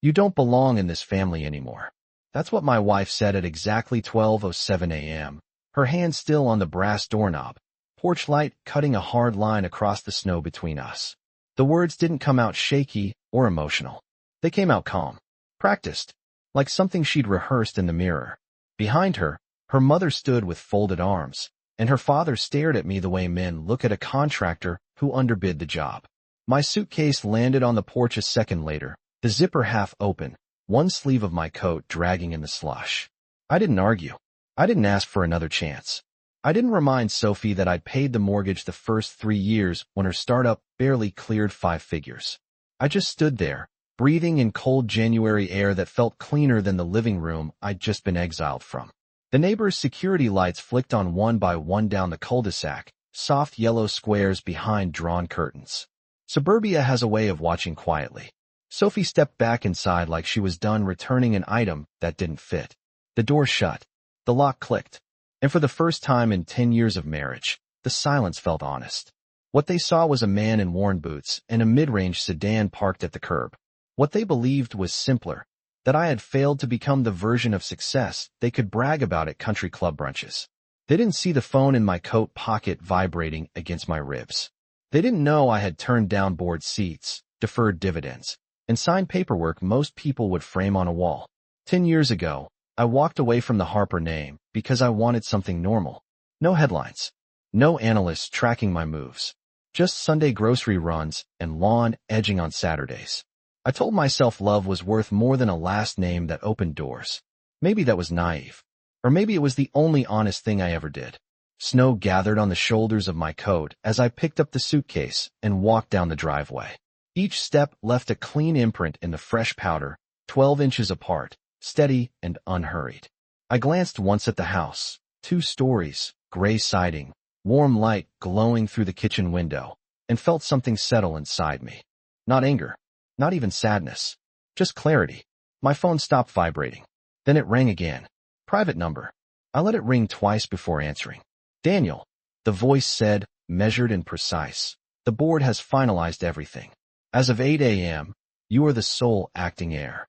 You don't belong in this family anymore. That's what my wife said at exactly 12:07 a.m., her hand still on the brass doorknob, porch light cutting a hard line across the snow between us. The words didn't come out shaky or emotional. They came out calm, practiced, like something she'd rehearsed in the mirror. Behind her, her mother stood with folded arms, and her father stared at me the way men look at a contractor who underbid the job. My suitcase landed on the porch a second later, the zipper half open, one sleeve of my coat dragging in the slush. I didn't argue. I didn't ask for another chance. I didn't remind Sophie that I'd paid the mortgage the first 3 years when her startup barely cleared 5 figures. I just stood there, breathing in cold January air that felt cleaner than the living room I'd just been exiled from. The neighbors' security lights flicked on one by one down the cul-de-sac, soft yellow squares behind drawn curtains. Suburbia has a way of watching quietly. Sophie stepped back inside like she was done returning an item that didn't fit. The door shut. The lock clicked. And for the first time in 10 years of marriage, the silence felt honest. What they saw was a man in worn boots and a mid-range sedan parked at the curb. What they believed was simpler, that I had failed to become the version of success they could brag about at country club brunches. They didn't see the phone in my coat pocket vibrating against my ribs. They didn't know I had turned down board seats, deferred dividends, and signed paperwork most people would frame on a wall. 10 years ago, I walked away from the Harper name because I wanted something normal. No headlines. No analysts tracking my moves. Just Sunday grocery runs and lawn edging on Saturdays. I told myself love was worth more than a last name that opened doors. Maybe that was naive. Or maybe it was the only honest thing I ever did. Snow gathered on the shoulders of my coat as I picked up the suitcase and walked down the driveway. Each step left a clean imprint in the fresh powder, 12 inches apart, steady and unhurried. I glanced once at the house. 2 stories, gray siding, warm light glowing through the kitchen window, and felt something settle inside me. Not anger, not even sadness, just clarity. My phone stopped vibrating. Then it rang again. Private number. I let it ring twice before answering. Daniel, the voice said, measured and precise. The board has finalized everything. As of 8 a.m., you are the sole acting heir.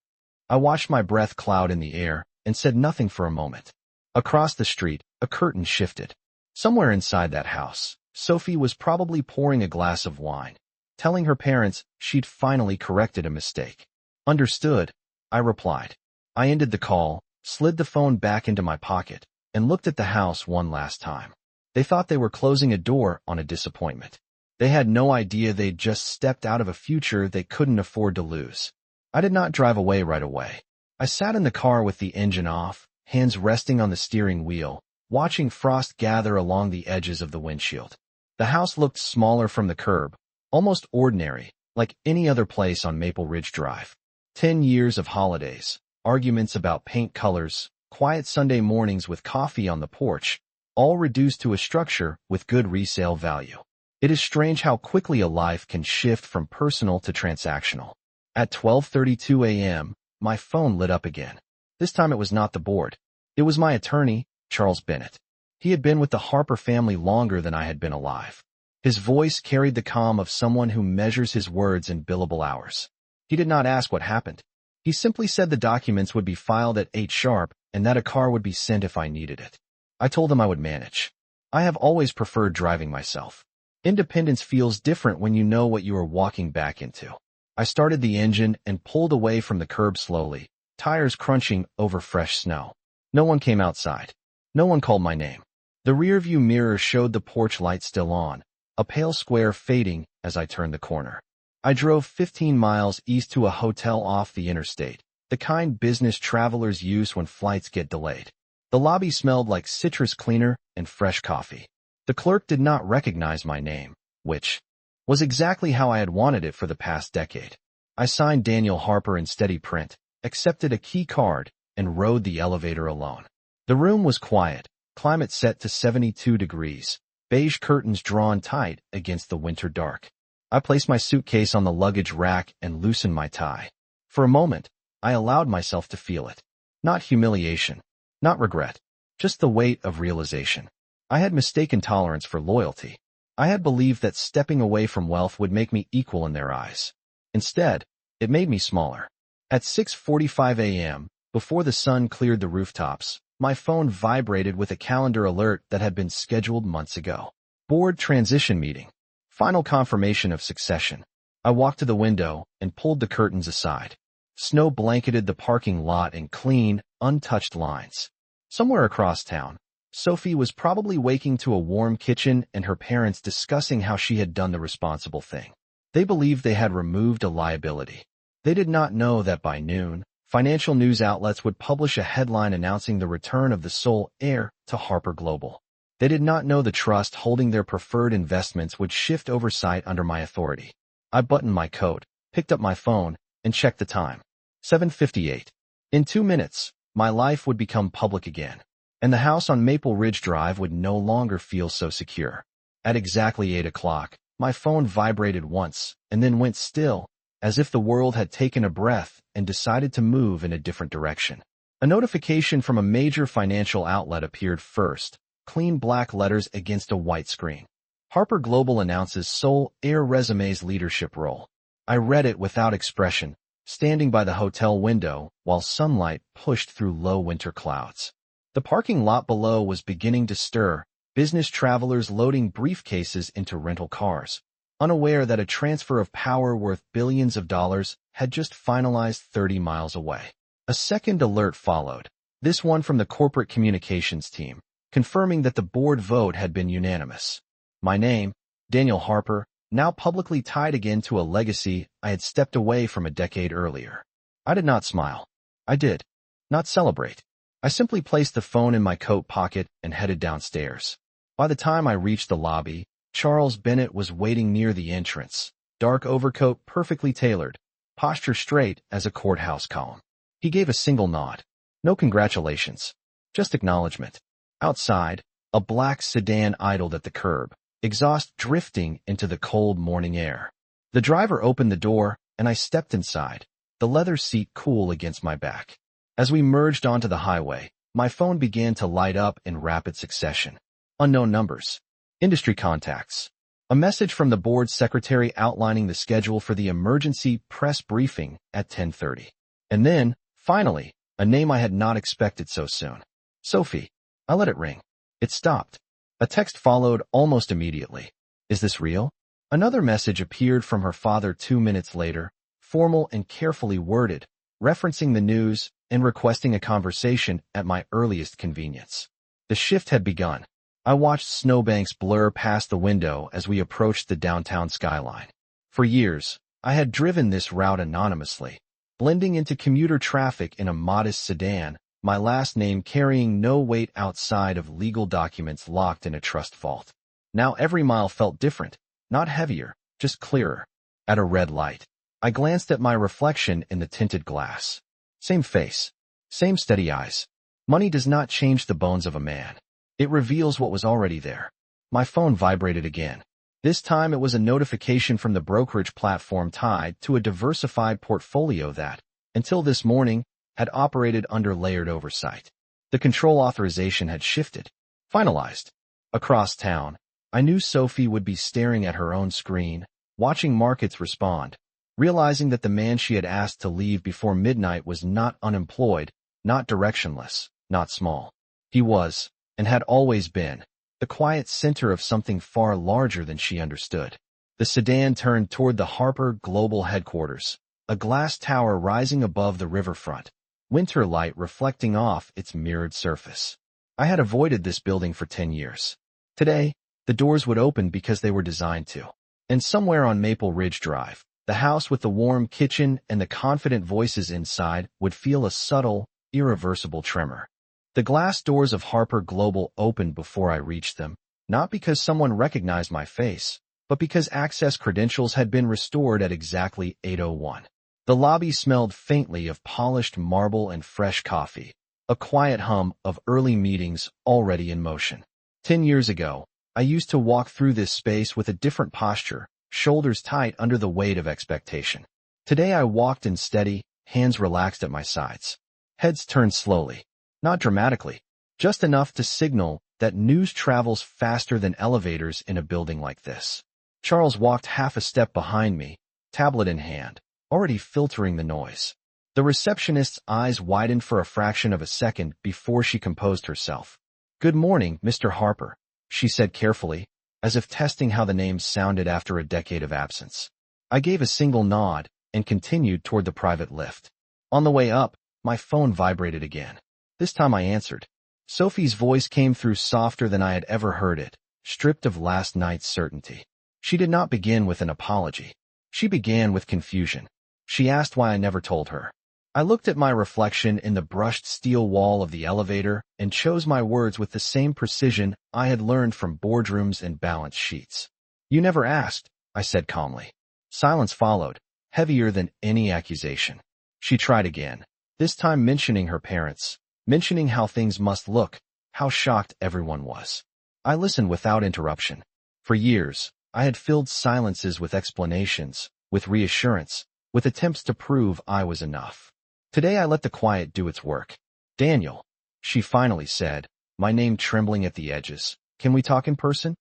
I watched my breath cloud in the air and said nothing for a moment. Across the street, a curtain shifted. Somewhere inside that house, Sophie was probably pouring a glass of wine, telling her parents she'd finally corrected a mistake. Understood, I replied. I ended the call, slid the phone back into my pocket, and looked at the house one last time. They thought they were closing a door on a disappointment. They had no idea they'd just stepped out of a future they couldn't afford to lose. I did not drive away right away. I sat in the car with the engine off, hands resting on the steering wheel, watching frost gather along the edges of the windshield. The house looked smaller from the curb, almost ordinary, like any other place on Maple Ridge Drive. 10 years of holidays, arguments about paint colors, quiet Sunday mornings with coffee on the porch, all reduced to a structure with good resale value. It is strange how quickly a life can shift from personal to transactional. At 12:32 a.m., my phone lit up again. This time it was not the board. It was my attorney, Charles Bennett. He had been with the Harper family longer than I had been alive. His voice carried the calm of someone who measures his words in billable hours. He did not ask what happened. He simply said the documents would be filed at 8 sharp and that a car would be sent if I needed it. I told him I would manage. I have always preferred driving myself. Independence feels different when you know what you are walking back into. I started the engine and pulled away from the curb slowly, tires crunching over fresh snow. No one came outside. No one called my name. The rearview mirror showed the porch light still on, a pale square fading as I turned the corner. I drove 15 miles east to a hotel off the interstate, the kind business travelers use when flights get delayed. The lobby smelled like citrus cleaner and fresh coffee. The clerk did not recognize my name, which was exactly how I had wanted it for the past decade. I signed Daniel Harper in steady print, accepted a key card, and rode the elevator alone. The room was quiet, climate set to 72 degrees, beige curtains drawn tight against the winter dark. I placed my suitcase on the luggage rack and loosened my tie. For a moment, I allowed myself to feel it. Not humiliation, not regret, just the weight of realization. I had mistaken tolerance for loyalty. I had believed that stepping away from wealth would make me equal in their eyes. Instead, it made me smaller. At 6:45 a.m., before the sun cleared the rooftops, my phone vibrated with a calendar alert that had been scheduled months ago. Board transition meeting. Final confirmation of succession. I walked to the window and pulled the curtains aside. Snow blanketed the parking lot in clean, untouched lines. Somewhere across town, Sophie was probably waking to a warm kitchen and her parents discussing how she had done the responsible thing. They believed they had removed a liability. They did not know that by noon, financial news outlets would publish a headline announcing the return of the sole heir to Harper Global. They did not know the trust holding their preferred investments would shift oversight under my authority. I buttoned my coat, picked up my phone, and checked the time. 7:58. In 2 minutes, my life would become public again, and the house on Maple Ridge Drive would no longer feel so secure. At exactly 8 o'clock, my phone vibrated once and then went still, as if the world had taken a breath and decided to move in a different direction. A notification from a major financial outlet appeared first, clean black letters against a white screen. Harper Global announces sole heir resume's leadership role. I read it without expression, standing by the hotel window while sunlight pushed through low winter clouds. The parking lot below was beginning to stir, business travelers loading briefcases into rental cars, unaware that a transfer of power worth billions of dollars had just finalized 30 miles away. A second alert followed, this one from the corporate communications team, confirming that the board vote had been unanimous. My name, Daniel Harper, now publicly tied again to a legacy I had stepped away from a decade earlier. I did not smile. I did not celebrate. I simply placed the phone in my coat pocket and headed downstairs. By the time I reached the lobby, Charles Bennett was waiting near the entrance, dark overcoat perfectly tailored, posture straight as a courthouse column. He gave a single nod. No congratulations, just acknowledgement. Outside, a black sedan idled at the curb, exhaust drifting into the cold morning air. The driver opened the door, and I stepped inside, the leather seat cool against my back. As we merged onto the highway, my phone began to light up in rapid succession. Unknown numbers. Industry contacts. A message from the board secretary outlining the schedule for the emergency press briefing at 10:30. And then, finally, a name I had not expected so soon. Sophie. I let it ring. It stopped. A text followed almost immediately. Is this real? Another message appeared from her father 2 minutes later, formal and carefully worded, referencing the news and requesting a conversation at my earliest convenience. The shift had begun. I watched snowbanks blur past the window as we approached the downtown skyline. For years, I had driven this route anonymously, blending into commuter traffic in a modest sedan, my last name carrying no weight outside of legal documents locked in a trust vault. Now every mile felt different, not heavier, just clearer. At a red light, I glanced at my reflection in the tinted glass. Same face, same steady eyes. Money does not change the bones of a man. It reveals what was already there. My phone vibrated again. This time it was a notification from the brokerage platform tied to a diversified portfolio that, until this morning, had operated under layered oversight. The control authorization had shifted. Finalized. Across town, I knew Sophie would be staring at her own screen, watching markets respond, realizing that the man she had asked to leave before midnight was not unemployed, not directionless, not small. He was, and had always been, the quiet center of something far larger than she understood. The sedan turned toward the Harper Global headquarters, a glass tower rising above the riverfront, winter light reflecting off its mirrored surface. I had avoided this building for 10 years. Today, the doors would open because they were designed to. And somewhere on Maple Ridge Drive, the house with the warm kitchen and the confident voices inside would feel a subtle, irreversible tremor. The glass doors of Harper Global opened before I reached them, not because someone recognized my face, but because access credentials had been restored at exactly 8:01. The lobby smelled faintly of polished marble and fresh coffee, a quiet hum of early meetings already in motion. 10 years ago, I used to walk through this space with a different posture, shoulders tight under the weight of expectation. Today I walked in steady, hands relaxed at my sides. Heads turned slowly. Not dramatically, just enough to signal that news travels faster than elevators in a building like this. Charles walked half a step behind me, tablet in hand, already filtering the noise. The receptionist's eyes widened for a fraction of a second before she composed herself. "Good morning, Mr. Harper," she said carefully, as if testing how the name sounded after a decade of absence. I gave a single nod and continued toward the private lift. On the way up, my phone vibrated again. This time I answered. Sophie's voice came through softer than I had ever heard it, stripped of last night's certainty. She did not begin with an apology. She began with confusion. She asked why I never told her. I looked at my reflection in the brushed steel wall of the elevator and chose my words with the same precision I had learned from boardrooms and balance sheets. "You never asked," I said calmly. Silence followed, heavier than any accusation. She tried again, this time mentioning her parents, mentioning how things must look, how shocked everyone was. I listened without interruption. For years, I had filled silences with explanations, with reassurance, with attempts to prove I was enough. Today I let the quiet do its work. "Daniel," she finally said, my name trembling at the edges. "Can we talk in person?"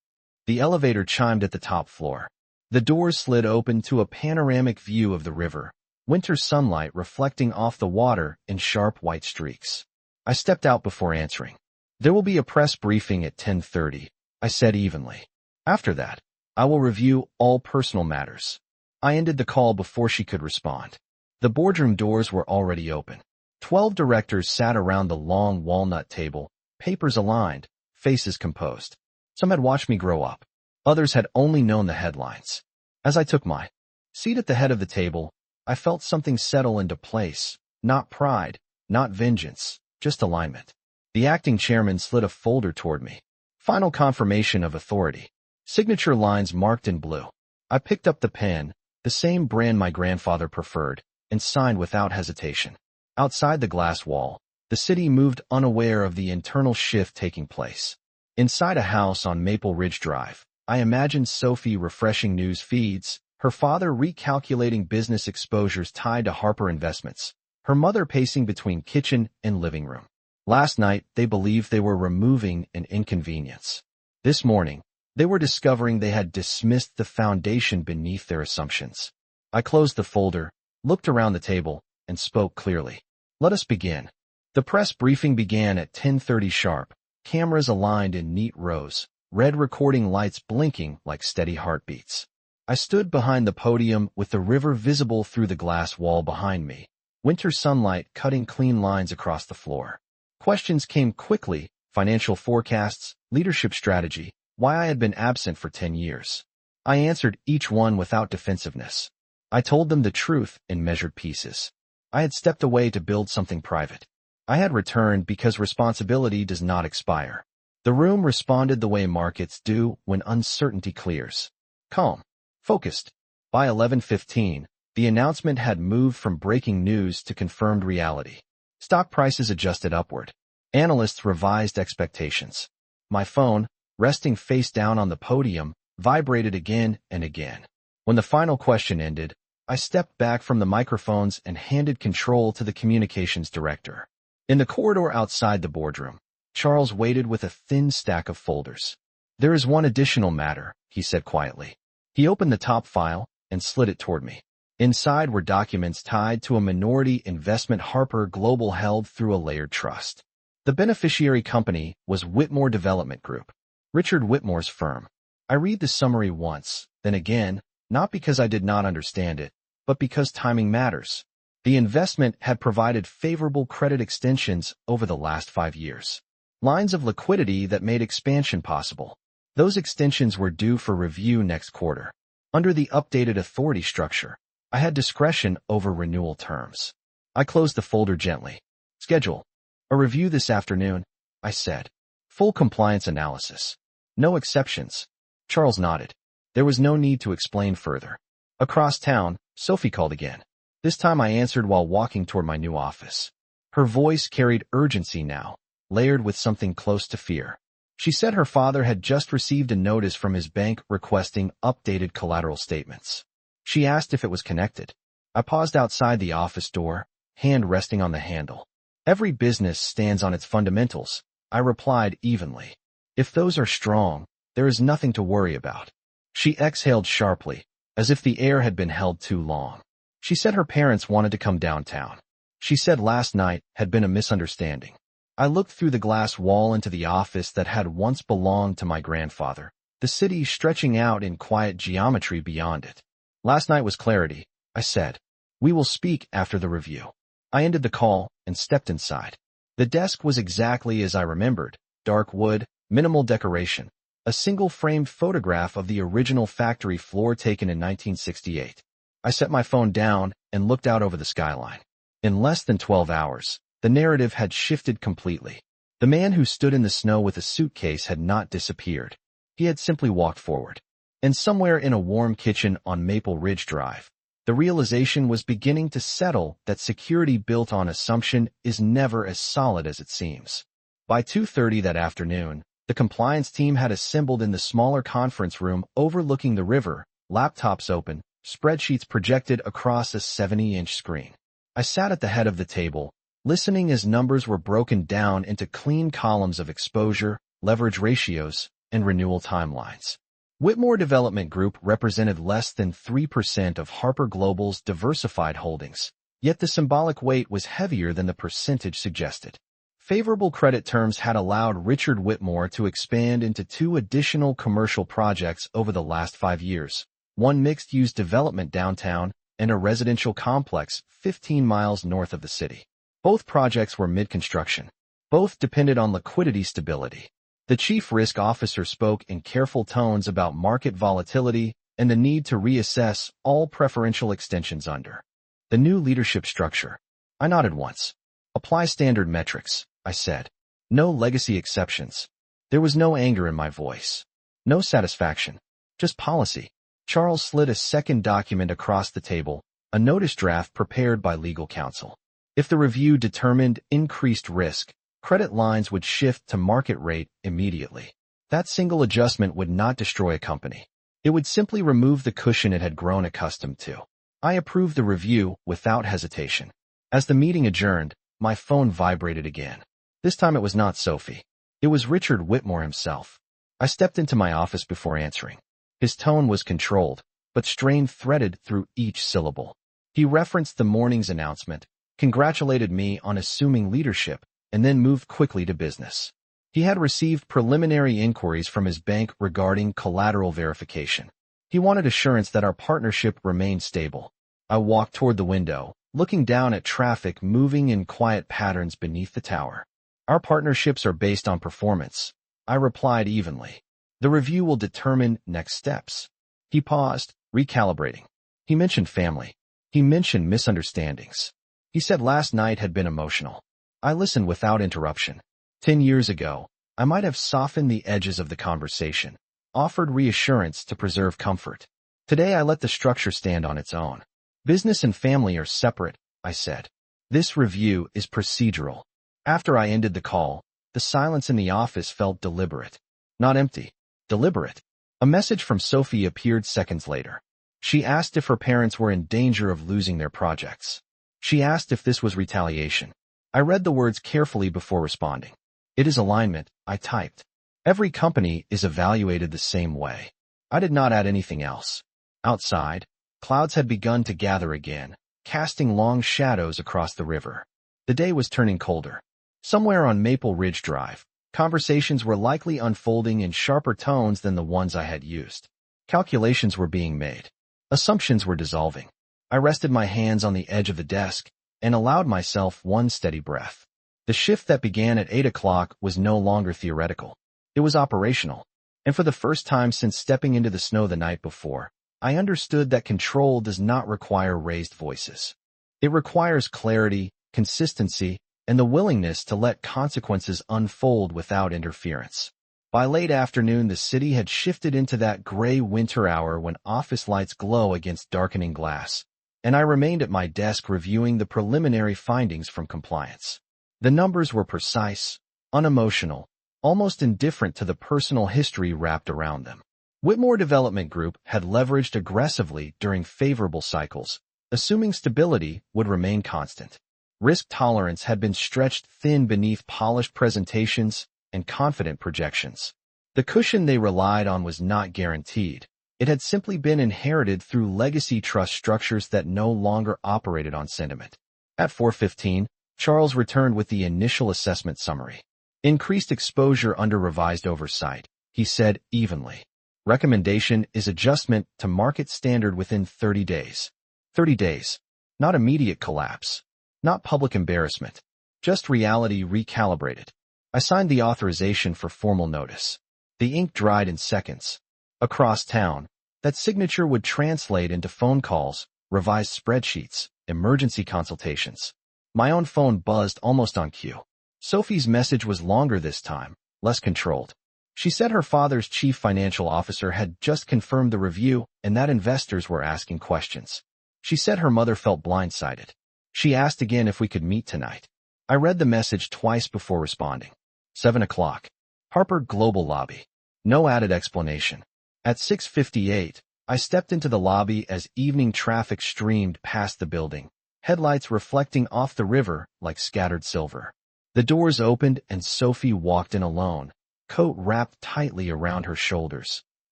The elevator chimed at the top floor. The doors slid open to a panoramic view of the river, winter sunlight reflecting off the water in sharp white streaks. I stepped out before answering. "There will be a press briefing at 10:30, I said evenly. "After that, I will review all personal matters." I ended the call before she could respond. The boardroom doors were already open. 12 directors sat around the long walnut table, papers aligned, faces composed. Some had watched me grow up. Others had only known the headlines. As I took my seat at the head of the table, I felt something settle into place. Not pride, not vengeance, just alignment. The acting chairman slid a folder toward me. Final confirmation of authority. Signature lines marked in blue. I picked up the pen, the same brand my grandfather preferred, and signed without hesitation. Outside the glass wall, the city moved unaware of the internal shift taking place. Inside a house on Maple Ridge Drive, I imagined Sophie refreshing news feeds, her father recalculating business exposures tied to Harper Investments, her mother pacing between kitchen and living room. Last night, they believed they were removing an inconvenience. This morning, they were discovering they had dismissed the foundation beneath their assumptions. I closed the folder, looked around the table, and spoke clearly. "Let us begin." The press briefing began at 10:30 sharp, cameras aligned in neat rows, red recording lights blinking like steady heartbeats. I stood behind the podium with the river visible through the glass wall behind me, winter sunlight cutting clean lines across the floor. Questions came quickly, financial forecasts, leadership strategy, why I had been absent for 10 years. I answered each one without defensiveness. I told them the truth in measured pieces. I had stepped away to build something private. I had returned because responsibility does not expire. The room responded the way markets do when uncertainty clears. Calm. Focused. By 11:15, the announcement had moved from breaking news to confirmed reality. Stock prices adjusted upward. Analysts revised expectations. My phone, resting face down on the podium, vibrated again and again. When the final question ended, I stepped back from the microphones and handed control to the communications director. In the corridor outside the boardroom, Charles waited with a thin stack of folders. "There is one additional matter," he said quietly. He opened the top file and slid it toward me. Inside were documents tied to a minority investment Harper Global held through a layered trust. The beneficiary company was Whitmore Development Group, Richard Whitmore's firm. I read the summary once, then again, not because I did not understand it, but because timing matters. The investment had provided favorable credit extensions over the last 5 years. Lines of liquidity that made expansion possible. Those extensions were due for review next quarter. Under the updated authority structure, I had discretion over renewal terms. I closed the folder gently. "Schedule a review this afternoon," I said. "Full compliance analysis. No exceptions." Charles nodded. There was no need to explain further. Across town, Sophie called again. This time I answered while walking toward my new office. Her voice carried urgency now, layered with something close to fear. She said her father had just received a notice from his bank requesting updated collateral statements. She asked if it was connected. I paused outside the office door, hand resting on the handle. "Every business stands on its fundamentals," I replied evenly. "If those are strong, there is nothing to worry about." She exhaled sharply, as if the air had been held too long. She said her parents wanted to come downtown. She said last night had been a misunderstanding. I looked through the glass wall into the office that had once belonged to my grandfather, the city stretching out in quiet geometry beyond it. Last night was clarity, I said. We will speak after the review. I ended the call and stepped inside. The desk was exactly as I remembered, dark wood, minimal decoration, a single framed photograph of the original factory floor taken in 1968. I set my phone down and looked out over the skyline. In less than 12 hours, the narrative had shifted completely. The man who stood in the snow with a suitcase had not disappeared. He had simply walked forward. And somewhere in a warm kitchen on Maple Ridge Drive, the realization was beginning to settle that security built on assumption is never as solid as it seems. By 2:30 that afternoon, the compliance team had assembled in the smaller conference room overlooking the river, laptops open, spreadsheets projected across a 70-inch screen. I sat at the head of the table, listening as numbers were broken down into clean columns of exposure, leverage ratios, and renewal timelines. Whitmore Development Group represented less than 3% of Harper Global's diversified holdings, yet the symbolic weight was heavier than the percentage suggested. Favorable credit terms had allowed Richard Whitmore to expand into 2 additional commercial projects over the last 5 years, one mixed-use development downtown and a residential complex 15 miles north of the city. Both projects were mid-construction. Both depended on liquidity stability. The chief risk officer spoke in careful tones about market volatility and the need to reassess all preferential extensions under the new leadership structure. I nodded once. Apply standard metrics, I said. No legacy exceptions. There was no anger in my voice. No satisfaction. Just policy. Charles slid a second document across the table, a notice draft prepared by legal counsel. If the review determined increased risk, credit lines would shift to market rate immediately. That single adjustment would not destroy a company. It would simply remove the cushion it had grown accustomed to. I approved the review without hesitation. As the meeting adjourned, my phone vibrated again. This time it was not Sophie. It was Richard Whitmore himself. I stepped into my office before answering. His tone was controlled, but strain threaded through each syllable. He referenced the morning's announcement, congratulated me on assuming leadership, and then moved quickly to business. He had received preliminary inquiries from his bank regarding collateral verification. He wanted assurance that our partnership remained stable. I walked toward the window, looking down at traffic moving in quiet patterns beneath the tower. Our partnerships are based on performance, I replied evenly. The review will determine next steps. He paused, recalibrating. He mentioned family. He mentioned misunderstandings. He said last night had been emotional. I listened without interruption. 10 years ago, I might have softened the edges of the conversation, offered reassurance to preserve comfort. Today I let the structure stand on its own. Business and family are separate, I said. This review is procedural. After I ended the call, the silence in the office felt deliberate. Not empty. Deliberate. A message from Sophie appeared seconds later. She asked if her parents were in danger of losing their projects. She asked if this was retaliation. I read the words carefully before responding. It is alignment, I typed. Every company is evaluated the same way. I did not add anything else. Outside, clouds had begun to gather again, casting long shadows across the river. The day was turning colder. Somewhere on Maple Ridge Drive, conversations were likely unfolding in sharper tones than the ones I had used. Calculations were being made. Assumptions were dissolving. I rested my hands on the edge of the desk and allowed myself one steady breath. The shift that began at 8 o'clock was no longer theoretical. It was operational. And for the first time since stepping into the snow the night before, I understood that control does not require raised voices. It requires clarity, consistency, and the willingness to let consequences unfold without interference. By late afternoon, the city had shifted into that gray winter hour when office lights glow against darkening glass, and I remained at my desk reviewing the preliminary findings from compliance. The numbers were precise, unemotional, almost indifferent to the personal history wrapped around them. Whitmore Development Group had leveraged aggressively during favorable cycles, assuming stability would remain constant. Risk tolerance had been stretched thin beneath polished presentations and confident projections. The cushion they relied on was not guaranteed. It had simply been inherited through legacy trust structures that no longer operated on sentiment. At 4:15, Charles returned with the initial assessment summary. Increased exposure under revised oversight, he said evenly. Recommendation is adjustment to market standard within 30 days. 30 days. Not immediate collapse. Not public embarrassment. Just reality recalibrated. I signed the authorization for formal notice. The ink dried in seconds. Across town, that signature would translate into phone calls, revised spreadsheets, emergency consultations. My own phone buzzed almost on cue. Sophie's message was longer this time, less controlled. She said her father's chief financial officer had just confirmed the review and that investors were asking questions. She said her mother felt blindsided. She asked again if we could meet tonight. I read the message twice before responding. 7 o'clock. Harper Global Lobby. No added explanation. At 6:58, I stepped into the lobby as evening traffic streamed past the building, headlights reflecting off the river like scattered silver. The doors opened and Sophie walked in alone, coat wrapped tightly around her shoulders,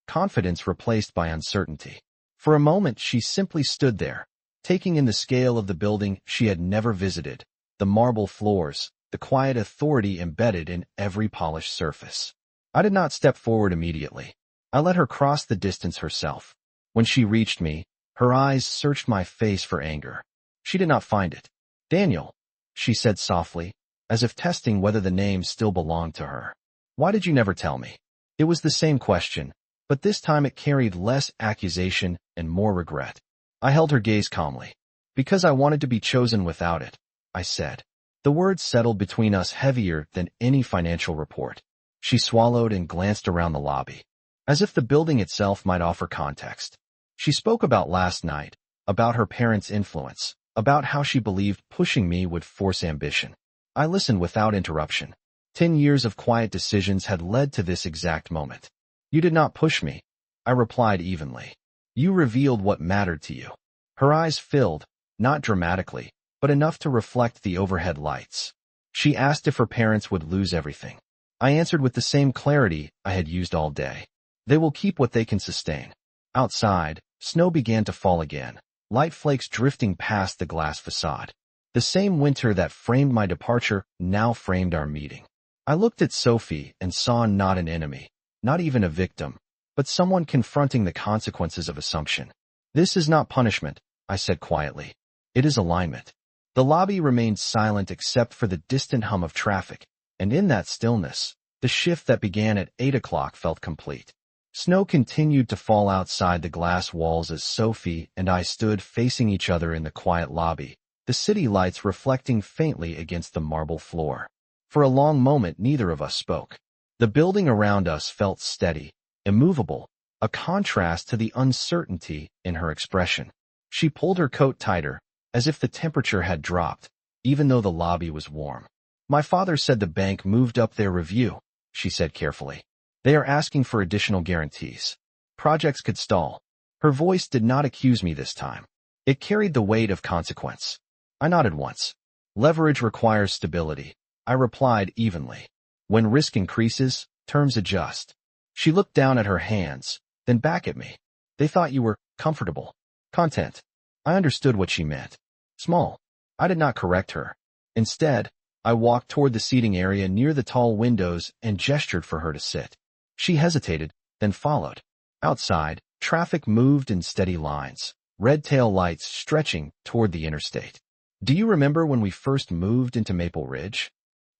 confidence replaced by uncertainty. For a moment she simply stood there, taking in the scale of the building she had never visited, the marble floors, the quiet authority embedded in every polished surface. I did not step forward immediately. I let her cross the distance herself. When she reached me, her eyes searched my face for anger. She did not find it. "Daniel," she said softly, as if testing whether the name still belonged to her. "Why did you never tell me?" It was the same question, but this time it carried less accusation and more regret. I held her gaze calmly. "Because I wanted to be chosen without it," I said. The words settled between us heavier than any financial report. She swallowed and glanced around the lobby, as if the building itself might offer context. She spoke about last night, about her parents' influence, about how she believed pushing me would force ambition. I listened without interruption. 10 years of quiet decisions had led to this exact moment. "You did not push me," I replied evenly. "You revealed what mattered to you." Her eyes filled, not dramatically, but enough to reflect the overhead lights. She asked if her parents would lose everything. I answered with the same clarity I had used all day. They will keep what they can sustain. Outside, snow began to fall again, light flakes drifting past the glass facade. The same winter that framed my departure now framed our meeting. I looked at Sophie and saw not an enemy, not even a victim, but someone confronting the consequences of assumption. "This is not punishment," I said quietly. "It is alignment." The lobby remained silent except for the distant hum of traffic, and in that stillness, the shift that began at 8 o'clock felt complete. Snow continued to fall outside the glass walls as Sophie and I stood facing each other in the quiet lobby, the city lights reflecting faintly against the marble floor. For a long moment neither of us spoke. The building around us felt steady, immovable, a contrast to the uncertainty in her expression. She pulled her coat tighter, as if the temperature had dropped, even though the lobby was warm. "My father said the bank moved up their review," she said carefully. "They are asking for additional guarantees. Projects could stall." Her voice did not accuse me this time. It carried the weight of consequence. I nodded once. "Leverage requires stability," I replied evenly. "When risk increases, terms adjust." She looked down at her hands, then back at me. "They thought you were comfortable. Content." I understood what she meant. Small. I did not correct her. Instead, I walked toward the seating area near the tall windows and gestured for her to sit. She hesitated, then followed. Outside, traffic moved in steady lines, red tail lights stretching toward the interstate. "Do you remember when we first moved into Maple Ridge?"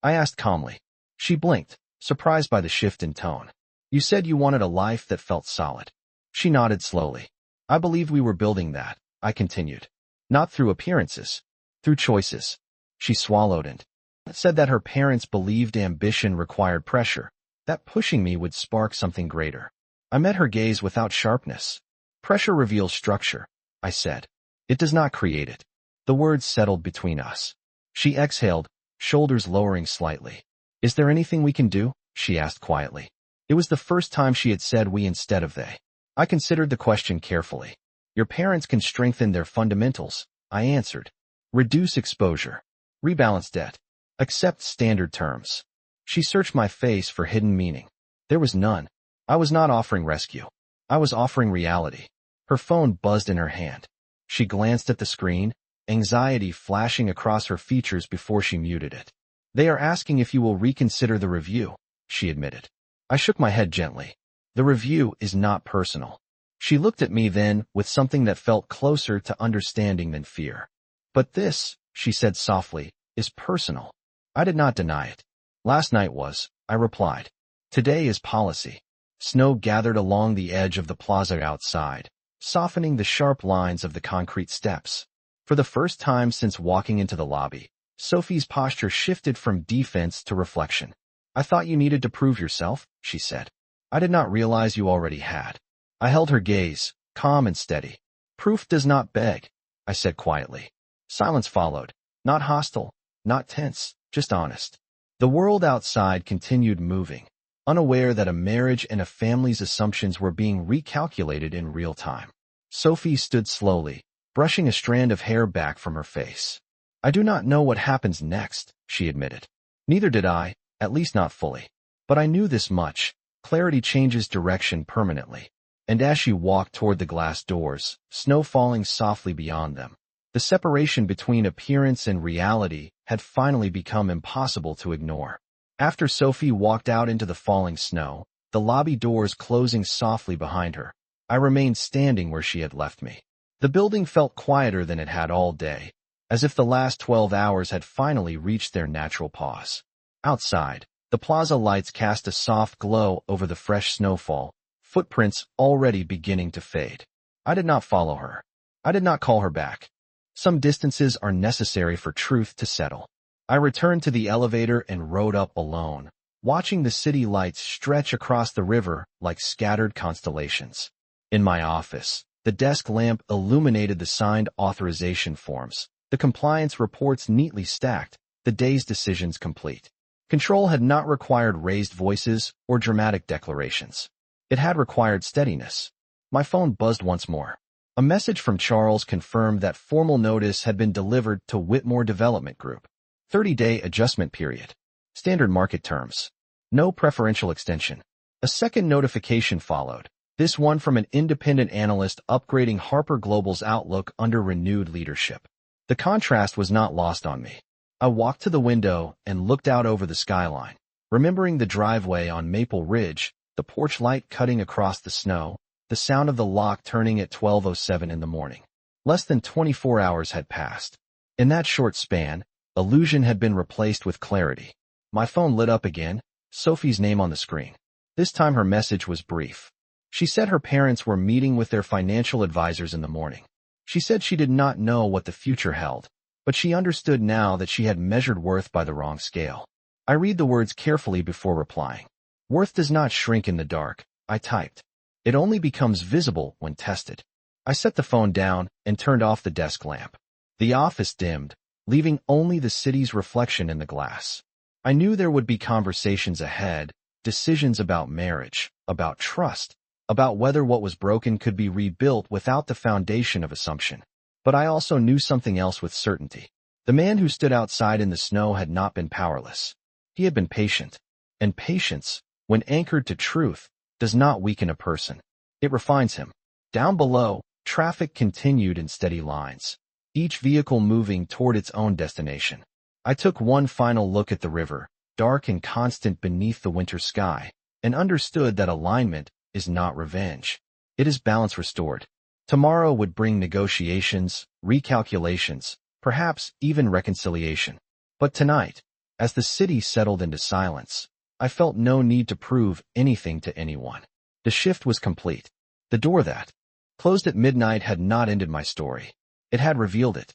I asked calmly. She blinked, surprised by the shift in tone. "You said you wanted a life that felt solid." She nodded slowly. "I believed we were building that," I continued. "Not through appearances, through choices." She swallowed and said that her parents believed ambition required pressure, that pushing me would spark something greater. I met her gaze without sharpness. "Pressure reveals structure," I said. "It does not create it." The words settled between us. She exhaled, shoulders lowering slightly. "Is there anything we can do?" she asked quietly. It was the first time she had said we instead of they. I considered the question carefully. "Your parents can strengthen their fundamentals," I answered. "Reduce exposure. Rebalance debt. Accept standard terms." She searched my face for hidden meaning. There was none. I was not offering rescue. I was offering reality. Her phone buzzed in her hand. She glanced at the screen, anxiety flashing across her features before she muted it. "They are asking if you will reconsider the review," she admitted. I shook my head gently. "The review is not personal." She looked at me then with something that felt closer to understanding than fear. "But this," she said softly, "is personal." I did not deny it. "Last night was," I replied. "Today is policy." Snow gathered along the edge of the plaza outside, softening the sharp lines of the concrete steps. For the first time since walking into the lobby, Sophie's posture shifted from defense to reflection. "I thought you needed to prove yourself," she said. "I did not realize you already had." I held her gaze, calm and steady. "Proof does not beg," I said quietly. Silence followed, not hostile, not tense, just honest. The world outside continued moving, unaware that a marriage and a family's assumptions were being recalculated in real time. Sophie stood slowly, brushing a strand of hair back from her face. "I do not know what happens next," she admitted. Neither did I, at least not fully. But I knew this much: clarity changes direction permanently. And as she walked toward the glass doors, snow falling softly beyond them, the separation between appearance and reality had finally become impossible to ignore. After Sophie walked out into the falling snow, the lobby doors closing softly behind her, I remained standing where she had left me. The building felt quieter than it had all day, as if the last 12 hours had finally reached their natural pause. Outside, the plaza lights cast a soft glow over the fresh snowfall, footprints already beginning to fade. I did not follow her. I did not call her back. Some distances are necessary for truth to settle. I returned to the elevator and rode up alone, watching the city lights stretch across the river like scattered constellations. In my office, the desk lamp illuminated the signed authorization forms, the compliance reports neatly stacked, the day's decisions complete. Control had not required raised voices or dramatic declarations. It had required steadiness. My phone buzzed once more. A message from Charles confirmed that formal notice had been delivered to Whitmore Development Group. 30-day adjustment period. Standard market terms. No preferential extension. A second notification followed, this one from an independent analyst upgrading Harper Global's outlook under renewed leadership. The contrast was not lost on me. I walked to the window and looked out over the skyline, remembering the driveway on Maple Ridge, the porch light cutting across the snow, the sound of the lock turning at 12:07 in the morning. Less than 24 hours had passed. In that short span, illusion had been replaced with clarity. My phone lit up again, Sophie's name on the screen. This time her message was brief. She said her parents were meeting with their financial advisors in the morning. She said she did not know what the future held, but she understood now that she had measured worth by the wrong scale. I read the words carefully before replying. "Worth does not shrink in the dark," I typed. "It only becomes visible when tested." I set the phone down and turned off the desk lamp. The office dimmed, leaving only the city's reflection in the glass. I knew there would be conversations ahead, decisions about marriage, about trust, about whether what was broken could be rebuilt without the foundation of assumption. But I also knew something else with certainty. The man who stood outside in the snow had not been powerless. He had been patient. And patience, when anchored to truth, does not weaken a person. It refines him. Down below, traffic continued in steady lines, each vehicle moving toward its own destination. I took one final look at the river, dark and constant beneath the winter sky, and understood that alignment is not revenge. It is balance restored. Tomorrow would bring negotiations, recalculations, perhaps even reconciliation. But tonight, as the city settled into silence, I felt no need to prove anything to anyone. The shift was complete. The door that closed at midnight had not ended my story. It had revealed it.